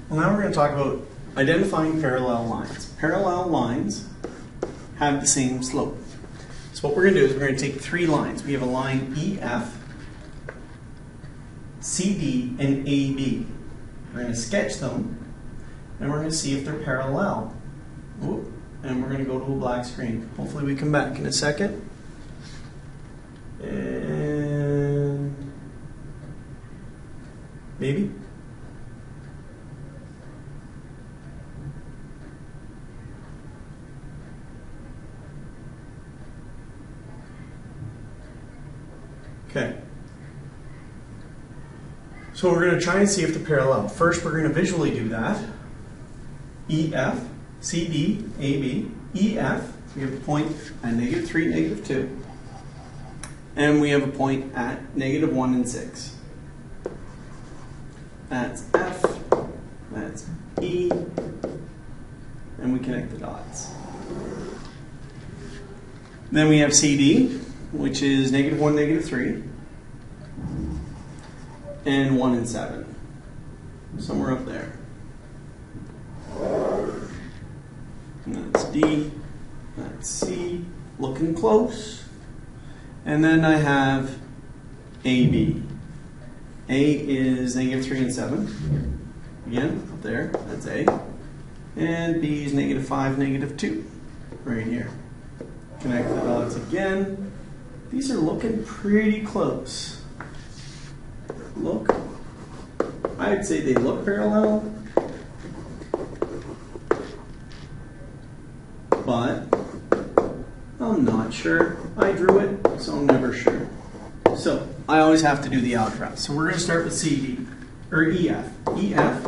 Well, now we're going to talk about identifying parallel lines. Parallel lines have the same slope. So what we're going to do is we're going to take three lines. We have a line EF, CD, and AB. We're going to sketch them, and we're going to see if they're parallel. Ooh, and we're going to go to a black screen. Hopefully we come back in a second. And maybe. Okay. So we're going to try and see if they're parallel. First, we're going to visually do that. EF, CD, AB. EF, we have a point at -3, -2. And we have a point at -1 and 6. That's F, that's E, and we connect the dots. Then we have CD, which is -1, -3, and 1 and 7, somewhere up there. And that's D, that's C, looking close. And then I have AB. A is -3 and 7, again, up there, that's A. And B is -5, -2, right here. Connect the dots again. These are looking pretty close. Look, I'd say they look parallel, but I'm not sure. I drew it, so I'm never sure. So I always have to do the algebra. So we're going to start with CD, or EF. EF,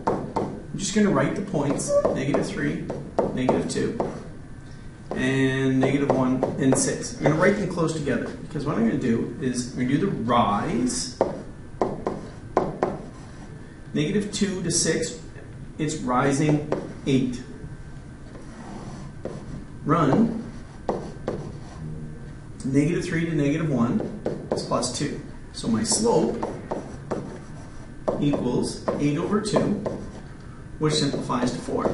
I'm just going to write the points, -3, -2. And -1 and 6. I'm going to write them close together because what I'm going to do is I'm going to do the rise. -2 to 6, it's rising 8. Run. -3 to -1 is +2. So my slope equals 8/2, which simplifies to 4.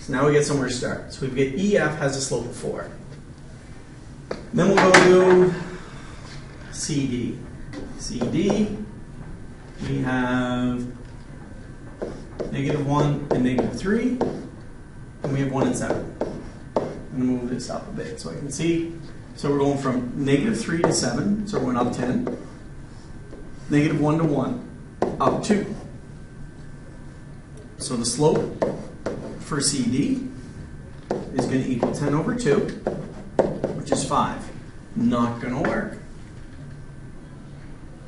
So now we get somewhere to start. So we get EF has a slope of 4. Then we'll go to CD. CD, we have -1 and -3, and we have 1 and 7. I'm going to move this up a bit so I can see. So we're going from -3 to 7, so we're going up 10. -1 to 1, up 2. So the slope for CD is going to equal 10/2, which is 5. Not going to work.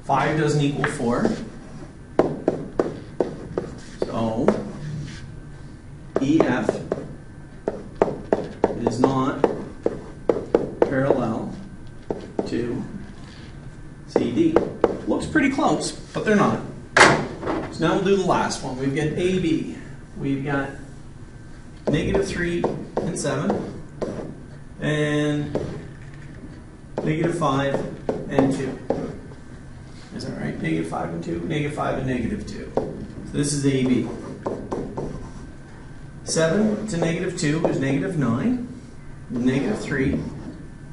5 doesn't equal 4. So EF is not parallel to CD. Looks pretty close, but they're not. So now we'll do the last one. We've got AB. We've got -3 and 7, and -5 and 2. Is that right? -5 and 2, -5 and -2. So this is AB. 7 to -2 is -9. -3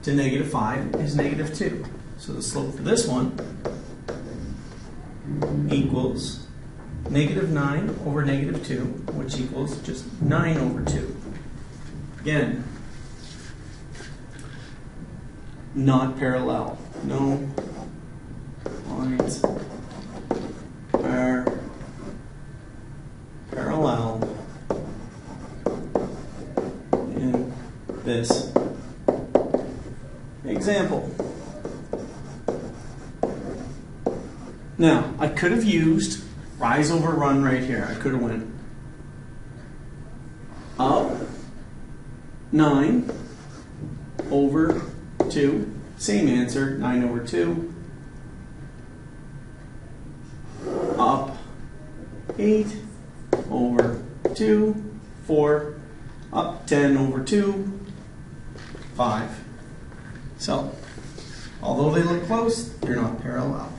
to -5 is -2. So the slope for this one equals -9 over -2, which equals just 9/2. Again, not parallel. No lines are parallel in this example. Now, I could have used rise over run right here. I could have went up 9/2. Same answer, 9/2. Up 8/2. 4. Up 10/2. 5. So, although they look close, they're not parallel.